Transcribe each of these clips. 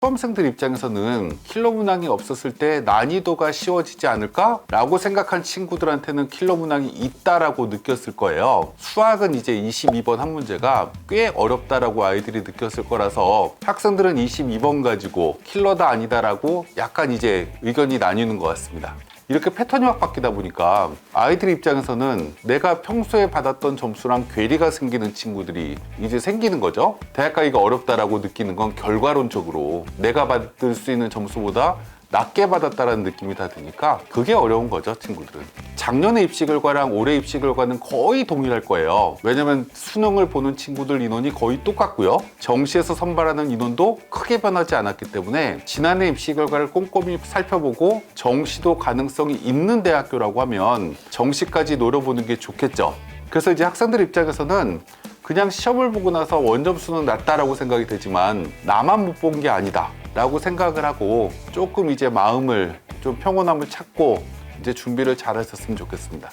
수험생들 입장에서는 킬러 문항이 없었을 때 난이도가 쉬워지지 않을까? 라고 생각한 친구들한테는 킬러 문항이 있다라고 느꼈을 거예요. 수학은 이제 22번 한 문제가 꽤 어렵다라고 아이들이 느꼈을 거라서 학생들은 22번 가지고 킬러다 아니다라고 약간 이제 의견이 나뉘는 것 같습니다. 이렇게 패턴이 확 바뀌다 보니까 아이들 입장에서는 내가 평소에 받았던 점수랑 괴리가 생기는 친구들이 이제 생기는 거죠. 대학 가기가 어렵다라고 느끼는 건 결과론적으로 내가 받을 수 있는 점수보다 낮게 받았다라는 느낌이 다 드니까 그게 어려운 거죠, 친구들은. 작년에 입시 결과랑 올해 입시 결과는 거의 동일할 거예요. 왜냐면 수능을 보는 친구들 인원이 거의 똑같고요. 정시에서 선발하는 인원도 크게 변하지 않았기 때문에 지난해 입시 결과를 꼼꼼히 살펴보고 정시도 가능성이 있는 대학교라고 하면 정시까지 노려보는 게 좋겠죠. 그래서 이제 학생들 입장에서는 그냥 시험을 보고 나서 원점수는 낮다라고 생각이 되지만 나만 못 본 게 아니다 라고 생각을 하고 조금 이제 마음을 좀 평온함을 찾고 이제 준비를 잘 하셨으면 좋겠습니다.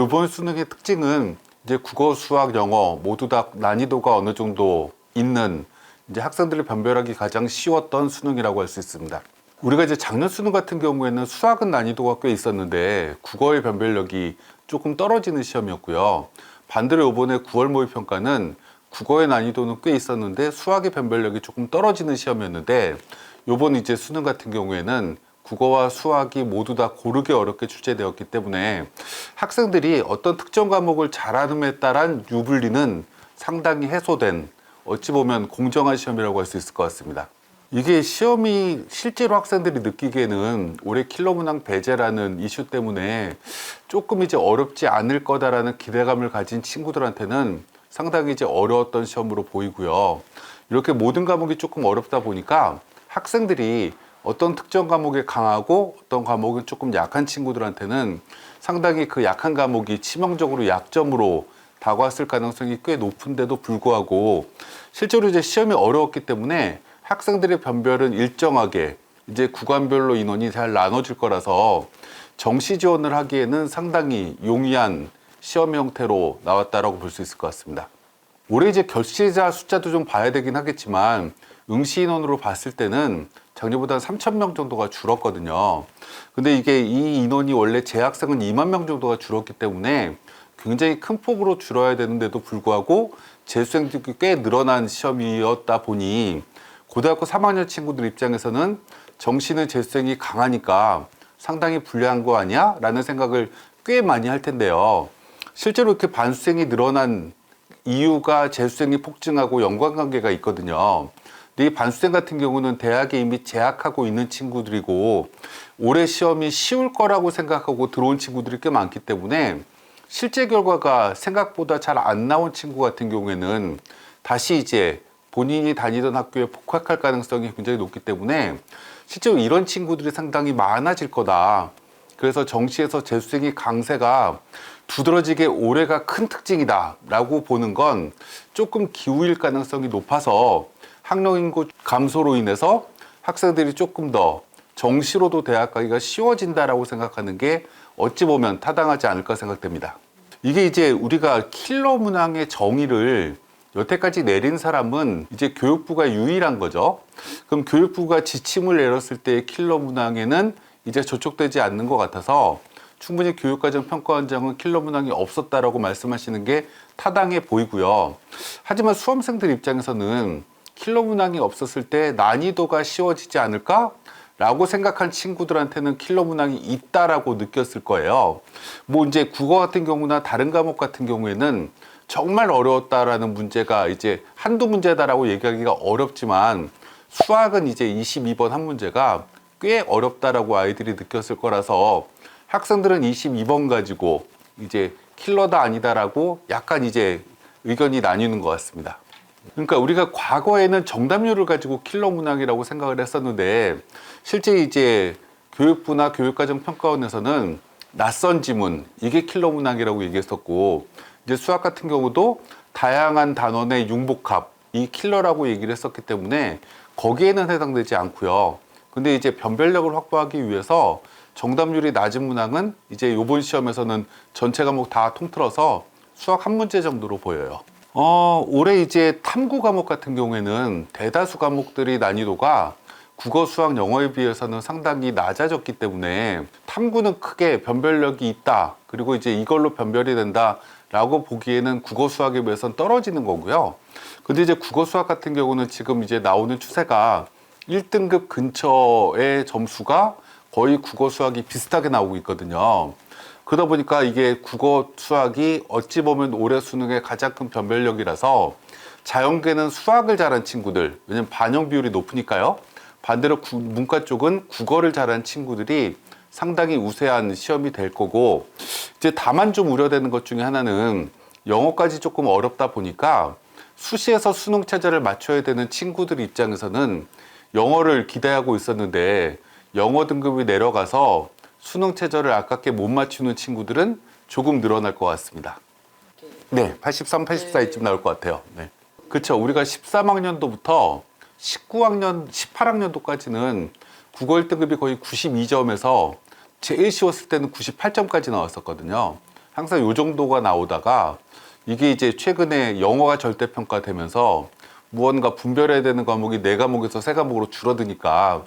이번 수능의 특징은 이제 국어, 수학, 영어 모두 다 난이도가 어느 정도 있는 이제 학생들을 변별하기 가장 쉬웠던 수능이라고 할 수 있습니다. 우리가 이제 작년 수능 같은 경우에는 수학은 난이도가 꽤 있었는데 국어의 변별력이 조금 떨어지는 시험이었고요. 반대로 이번에 9월 모의평가는 국어의 난이도는 꽤 있었는데 수학의 변별력이 조금 떨어지는 시험이었는데 이번 이제 수능 같은 경우에는 국어와 수학이 모두 다 고르게 어렵게 출제되었기 때문에 학생들이 어떤 특정 과목을 잘하는에 따른 유불리는 상당히 해소된 어찌 보면 공정한 시험이라고 할 수 있을 것 같습니다. 이게 시험이 실제로 학생들이 느끼기에는 올해 킬러 문항 배제라는 이슈 때문에 조금 이제 어렵지 않을 거다라는 기대감을 가진 친구들한테는 상당히 이제 어려웠던 시험으로 보이고요. 이렇게 모든 과목이 조금 어렵다 보니까 학생들이 어떤 특정 과목에 강하고 어떤 과목은 조금 약한 친구들한테는 상당히 그 약한 과목이 치명적으로 약점으로 다가왔을 가능성이 꽤 높은데도 불구하고 실제로 이제 시험이 어려웠기 때문에 학생들의 변별은 일정하게 이제 구간별로 인원이 잘 나눠질 거라서 정시 지원을 하기에는 상당히 용이한 시험 형태로 나왔다라고 볼 수 있을 것 같습니다. 올해 이제 결시자 숫자도 좀 봐야 되긴 하겠지만 응시 인원으로 봤을 때는 작년보다 3,000명 정도가 줄었거든요. 근데 이게 이 인원이 원래 재학생은 2만 명 정도가 줄었기 때문에 굉장히 큰 폭으로 줄어야 되는데도 불구하고 재수생들이 꽤 늘어난 시험이었다 보니 고등학교 3학년 친구들 입장에서는 정시는 재수생이 강하니까 상당히 불리한 거 아니야? 라는 생각을 꽤 많이 할 텐데요. 실제로 이렇게 반수생이 늘어난 이유가 재수생이 폭증하고 연관관계가 있거든요. 근데 이 반수생 같은 경우는 대학에 이미 재학하고 있는 친구들이고 올해 시험이 쉬울 거라고 생각하고 들어온 친구들이 꽤 많기 때문에 실제 결과가 생각보다 잘 안 나온 친구 같은 경우에는 다시 이제 본인이 다니던 학교에 복학할 가능성이 굉장히 높기 때문에 실제로 이런 친구들이 상당히 많아질 거다. 그래서 정시에서 재수생이 강세가 두드러지게 올해가 큰 특징이다 라고 보는 건 조금 기우일 가능성이 높아서 학령 인구 감소로 인해서 학생들이 조금 더 정시로도 대학 가기가 쉬워진다라고 생각하는 게 어찌 보면 타당하지 않을까 생각됩니다. 이게 이제 우리가 킬러 문항의 정의를 여태까지 내린 사람은 이제 교육부가 유일한 거죠. 그럼 교육부가 지침을 내렸을 때의 킬러 문항에는 이제 저촉되지 않는 것 같아서 충분히 교육과정평가원장은 킬러 문항이 없었다라고 말씀하시는 게 타당해 보이고요. 하지만 수험생들 입장에서는 킬러 문항이 없었을 때 난이도가 쉬워지지 않을까? 라고 생각한 친구들한테는 킬러 문항이 있다라고 느꼈을 거예요. 뭐 이제 국어 같은 경우나 다른 과목 같은 경우에는 정말 어려웠다라는 문제가 이제 한두 문제다라고 얘기하기가 어렵지만 수학은 이제 22번 한 문제가 꽤 어렵다라고 아이들이 느꼈을 거라서 학생들은 22번 가지고 이제 킬러다 아니다라고 약간 이제 의견이 나뉘는 것 같습니다. 그러니까 우리가 과거에는 정답률을 가지고 킬러 문항이라고 생각을 했었는데 실제 이제 교육부나 교육과정평가원에서는 낯선 지문 이게 킬러 문항이라고 얘기했었고 이제 수학 같은 경우도 다양한 단원의 융복합 이 킬러라고 얘기를 했었기 때문에 거기에는 해당되지 않고요. 근데 이제 변별력을 확보하기 위해서 정답률이 낮은 문항은 이제 이번 시험에서는 전체 과목 다 통틀어서 수학 한 문제 정도로 보여요. 올해 이제 탐구 과목 같은 경우에는 대다수 과목들이 난이도가 국어, 수학, 영어에 비해서는 상당히 낮아졌기 때문에 탐구는 크게 변별력이 있다. 그리고 이제 이걸로 변별이 된다라고 보기에는 국어, 수학에 비해서는 떨어지는 거고요. 근데 이제 국어, 수학 같은 경우는 지금 이제 나오는 추세가 1등급 근처의 점수가 거의 국어, 수학이 비슷하게 나오고 있거든요. 그러다 보니까 이게 국어, 수학이 어찌 보면 올해 수능의 가장 큰 변별력이라서 자연계는 수학을 잘한 친구들, 왜냐면 반영 비율이 높으니까요. 반대로 문과 쪽은 국어를 잘한 친구들이 상당히 우세한 시험이 될 거고, 이제 다만 좀 우려되는 것 중에 하나는 영어까지 조금 어렵다 보니까 수시에서 수능 체제를 맞춰야 되는 친구들 입장에서는 영어를 기대하고 있었는데 영어 등급이 내려가서 수능 체제를 아깝게 못 맞추는 친구들은 조금 늘어날 것 같습니다. 네, 83, 84이쯤 나올 것 같아요. 네. 그렇죠. 우리가 13학년도부터 19학년, 18학년도까지는 국어 1등급이 거의 92점에서 제일 쉬웠을 때는 98점까지 나왔었거든요. 항상 요 정도가 나오다가 이게 이제 최근에 영어가 절대평가되면서 무언가 분별해야 되는 과목이 4과목에서 3과목으로 줄어드니까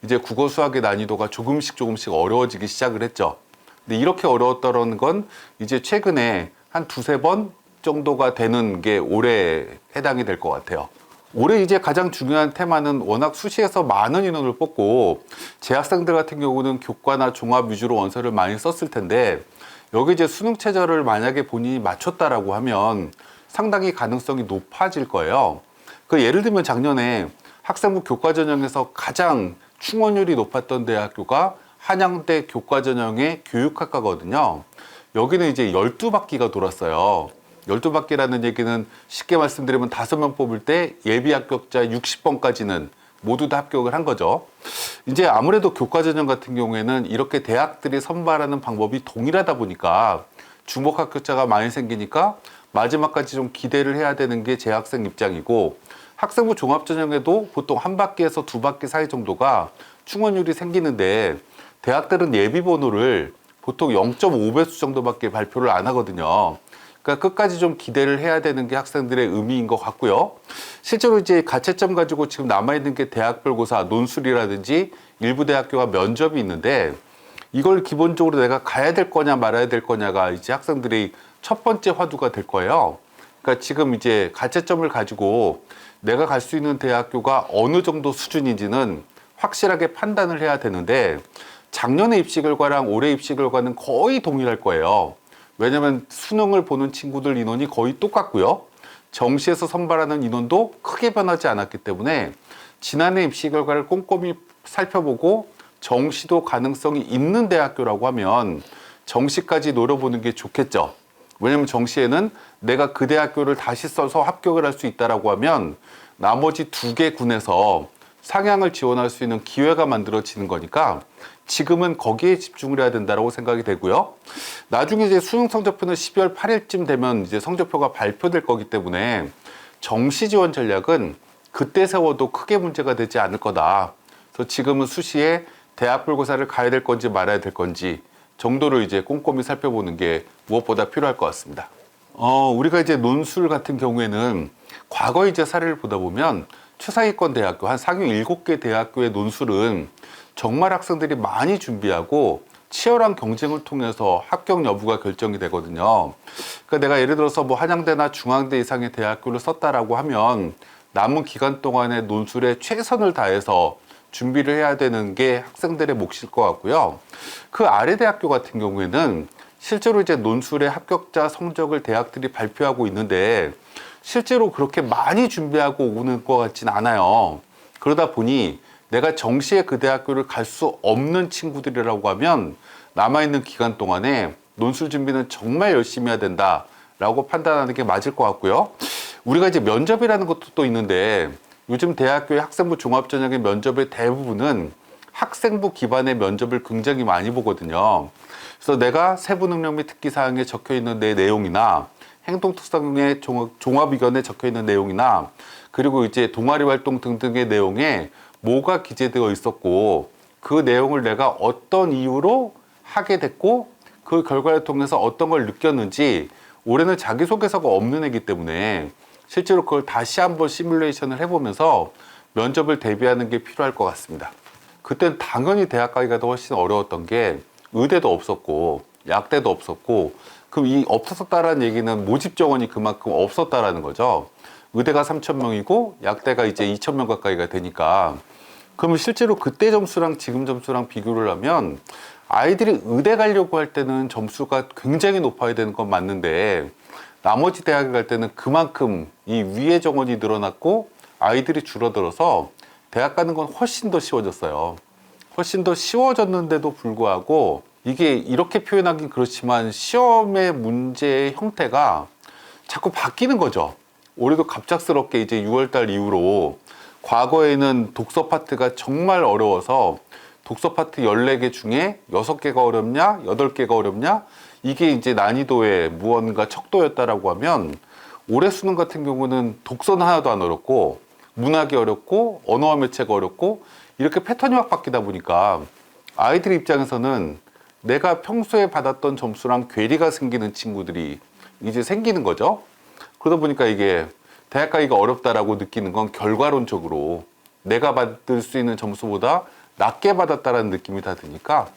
이제 국어 수학의 난이도가 조금씩 어려워지기 시작을 했죠. 근데 이렇게 어려웠다는 건 이제 최근에 한 2-3번 정도가 되는 게 올해 해당이 될 것 같아요. 올해 이제 가장 중요한 테마는 워낙 수시에서 많은 인원을 뽑고 재학생들 같은 경우는 교과나 종합 위주로 원서를 많이 썼을 텐데 여기 이제 수능 최저를 만약에 본인이 맞췄다라고 하면 상당히 가능성이 높아질 거예요. 그 예를 들면 작년에 학생부 교과 전형에서 가장 충원율이 높았던 대학교가 한양대 교과 전형의 교육학과거든요. 여기는 이제 12바퀴가 돌았어요. 12바퀴라는 얘기는 쉽게 말씀드리면 5명 뽑을 때 예비 합격자 60번까지는 모두 다 합격을 한 거죠. 이제 아무래도 교과 전형 같은 경우에는 이렇게 대학들이 선발하는 방법이 동일하다 보니까 중복 합격자가 많이 생기니까 마지막까지 좀 기대를 해야 되는 게 재학생 입장이고, 학생부 종합전형에도 보통 1바퀴에서 2바퀴 사이 정도가 충원율이 생기는데 대학들은 예비번호를 보통 0.5배수 정도밖에 발표를 안 하거든요. 그러니까 끝까지 좀 기대를 해야 되는 게 학생들의 의미인 것 같고요. 실제로 이제 가채점 가지고 지금 남아있는 게 대학별고사, 논술이라든지 일부 대학교가 면접이 있는데 이걸 기본적으로 내가 가야 될 거냐 말아야 될 거냐가 이제 학생들이 첫 번째 화두가 될 거예요. 그러니까 지금 이제 가채점을 가지고 내가 갈 수 있는 대학교가 어느 정도 수준인지는 확실하게 판단을 해야 되는데 작년의 입시 결과랑 올해 입시 결과는 거의 동일할 거예요. 왜냐하면 수능을 보는 친구들 인원이 거의 똑같고요. 정시에서 선발하는 인원도 크게 변하지 않았기 때문에 지난해 입시 결과를 꼼꼼히 살펴보고 정시도 가능성이 있는 대학교라고 하면 정시까지 노려보는 게 좋겠죠. 왜냐하면 정시에는 내가 그 대학교를 다시 써서 합격을 할 수 있다라고 하면 나머지 2개 군에서 상향을 지원할 수 있는 기회가 만들어지는 거니까 지금은 거기에 집중을 해야 된다고 생각이 되고요. 나중에 이제 수능 성적표는 12월 8일쯤 되면 이제 성적표가 발표될 거기 때문에 정시 지원 전략은 그때 세워도 크게 문제가 되지 않을 거다. 그래서 지금은 수시에 대학별고사를 가야 될 건지 말아야 될 건지 정도를 이제 꼼꼼히 살펴보는 게 무엇보다 필요할 것 같습니다. 우리가 이제 논술 같은 경우에는 과거 이제 사례를 보다 보면 최상위권 대학교, 한 상위 7개 대학교의 논술은 정말 학생들이 많이 준비하고 치열한 경쟁을 통해서 합격 여부가 결정이 되거든요. 그러니까 내가 예를 들어서 뭐 한양대나 중앙대 이상의 대학교를 썼다라고 하면 남은 기간 동안에 논술에 최선을 다해서 준비를 해야 되는 게 학생들의 몫일 것 같고요. 그 아래 대학교 같은 경우에는 실제로 이제 논술의 합격자 성적을 대학들이 발표하고 있는데 실제로 그렇게 많이 준비하고 오는 것 같진 않아요. 그러다 보니 내가 정시에 그 대학교를 갈 수 없는 친구들이라고 하면 남아있는 기간 동안에 논술 준비는 정말 열심히 해야 된다라고 판단하는 게 맞을 것 같고요. 우리가 이제 면접이라는 것도 또 있는데 요즘 대학교의 학생부 종합전형의 면접의 대부분은 학생부 기반의 면접을 굉장히 많이 보거든요. 그래서 내가 세부 능력 및 특기 사항에 적혀 있는 내 내용이나 행동특성의 종합의견에 적혀 있는 내용이나 그리고 이제 동아리 활동 등등의 내용에 뭐가 기재되어 있었고 그 내용을 내가 어떤 이유로 하게 됐고 그 결과를 통해서 어떤 걸 느꼈는지 올해는 자기소개서가 없는 애기 때문에 실제로 그걸 다시 한번 시뮬레이션을 해보면서 면접을 대비하는 게 필요할 것 같습니다. 그땐 당연히 대학 가기가 더 훨씬 어려웠던 게 의대도 없었고 약대도 없었고, 그럼 이 없었다라는 얘기는 모집 정원이 그만큼 없었다라는 거죠. 의대가 3,000명이고 약대가 이제 2,000명 가까이가 되니까, 그러면 실제로 그때 점수랑 지금 점수랑 비교를 하면 아이들이 의대 가려고 할 때는 점수가 굉장히 높아야 되는 건 맞는데, 나머지 대학에 갈 때는 그만큼 이 위의 정원이 늘어났고 아이들이 줄어들어서 대학 가는 건 훨씬 더 쉬워졌어요. 훨씬 더 쉬워졌는데도 불구하고 이게 이렇게 표현하긴 그렇지만 시험의 문제의 형태가 자꾸 바뀌는 거죠. 올해도 갑작스럽게 이제 6월달 이후로, 과거에는 독서 파트가 정말 어려워서 독서 파트 14개 중에 6개가 어렵냐 8개가 어렵냐, 이게 이제 난이도의 무언가 척도였다라고 하면, 올해 수능 같은 경우는 독서는 하나도 안 어렵고 문학이 어렵고 언어와 매체가 어렵고 이렇게 패턴이 확 바뀌다 보니까 아이들 입장에서는 내가 평소에 받았던 점수랑 괴리가 생기는 친구들이 이제 생기는 거죠. 그러다 보니까 이게 대학 가기가 어렵다라고 느끼는 건 결과론적으로 내가 받을 수 있는 점수보다 낮게 받았다라는 느낌이 다 드니까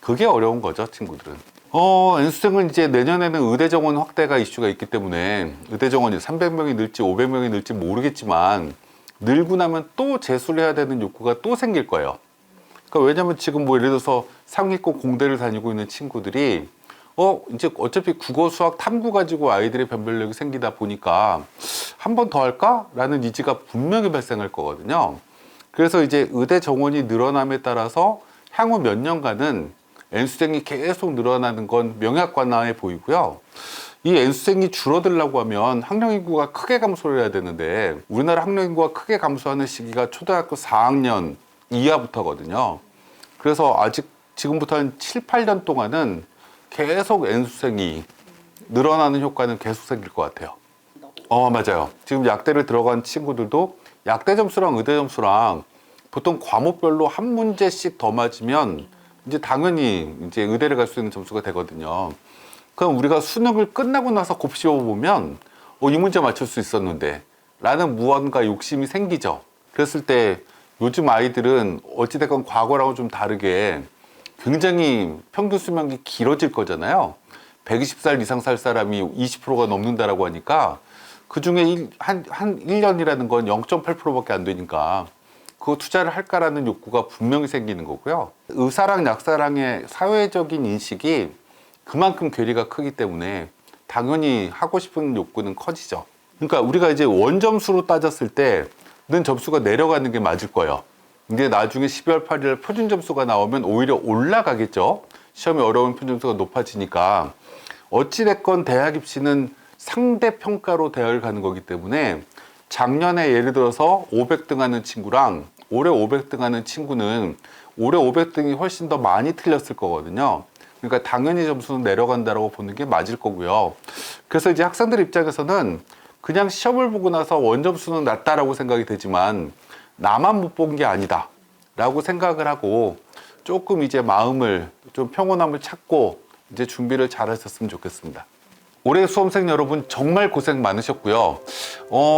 그게 어려운 거죠, 친구들은. N수생은 이제 내년에는 의대 정원 확대가 이슈가 있기 때문에 의대 정원이 300명이 늘지 500명이 늘지 모르겠지만, 늘고 나면 또 재수를 해야 되는 욕구가 또 생길 거예요. 그러니까 왜냐면 지금 뭐 예를 들어서 상위권 공대를 다니고 있는 친구들이 이제 어차피 국어, 수학, 탐구 가지고 아이들의 변별력이 생기다 보니까 한 번 더 할까? 라는 의지가 분명히 발생할 거거든요. 그래서 이제 의대 정원이 늘어남에 따라서 향후 몇 년간은 N수생이 계속 늘어나는 건 명약관화해 보이고요. 이 N수생이 줄어들려고 하면 학령 인구가 크게 감소를 해야 되는데, 우리나라 학령 인구가 크게 감소하는 시기가 초등학교 4학년 이하부터거든요. 그래서 아직 지금부터 한 7, 8년 동안은 계속 N수생이 늘어나는 효과는 계속 생길 것 같아요. 맞아요. 지금 약대를 들어간 친구들도 약대 점수랑 의대 점수랑 보통 과목별로 한 문제씩 더 맞으면 이제 당연히 이제 의대를 갈 수 있는 점수가 되거든요. 그럼 우리가 수능을 끝나고 나서 곱씹어 보면 이 문제 맞출 수 있었는데 라는 무언가 욕심이 생기죠. 그랬을 때 요즘 아이들은 어찌됐건 과거랑은 좀 다르게 굉장히 평균 수명이 길어질 거잖아요. 120살 이상 살 사람이 20%가 넘는다라고 하니까 그 중에 한 1년이라는 건 0.8%밖에 안 되니까 그거 투자를 할까라는 욕구가 분명히 생기는 거고요. 의사랑 약사랑의 사회적인 인식이 그만큼 괴리가 크기 때문에 당연히 하고 싶은 욕구는 커지죠. 그러니까 우리가 이제 원점수로 따졌을 때는 점수가 내려가는 게 맞을 거예요. 근데 나중에 12월 8일 표준 점수가 나오면 오히려 올라가겠죠. 시험이 어려운 표준 점수가 높아지니까. 어찌됐건 대학 입시는 상대 평가로 대학을 가는 거기 때문에, 작년에 예를 들어서 500등 하는 친구랑 올해 500등 하는 친구는 올해 500등이 훨씬 더 많이 틀렸을 거거든요. 그러니까 당연히 점수는 내려간다고 보는 게 맞을 거고요. 그래서 이제 학생들 입장에서는 그냥 시험을 보고 나서 원점수는 낮다라고 생각이 되지만 나만 못 본 게 아니다 라고 생각을 하고 조금 이제 마음을 좀 평온함을 찾고 이제 준비를 잘 하셨으면 좋겠습니다. 올해 수험생 여러분 정말 고생 많으셨고요.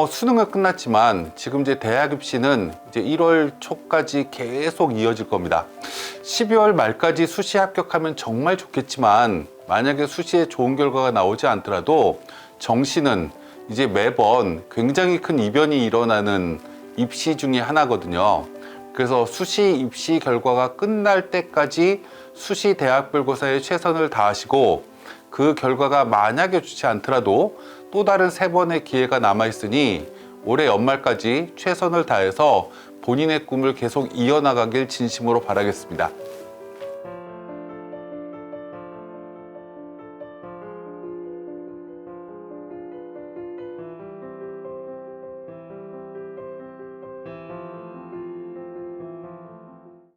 수능은 끝났지만 지금 이제 대학 입시는 이제 1월 초까지 계속 이어질 겁니다. 12월 말까지 수시 합격하면 정말 좋겠지만, 만약에 수시에 좋은 결과가 나오지 않더라도 정시는 이제 매번 굉장히 큰 이변이 일어나는 입시 중에 하나거든요. 그래서 수시 입시 결과가 끝날 때까지 수시 대학별고사에 최선을 다하시고, 그 결과가 만약에 좋지 않더라도 또 다른 3번의 기회가 남아있으니 올해 연말까지 최선을 다해서 본인의 꿈을 계속 이어나가길 진심으로 바라겠습니다.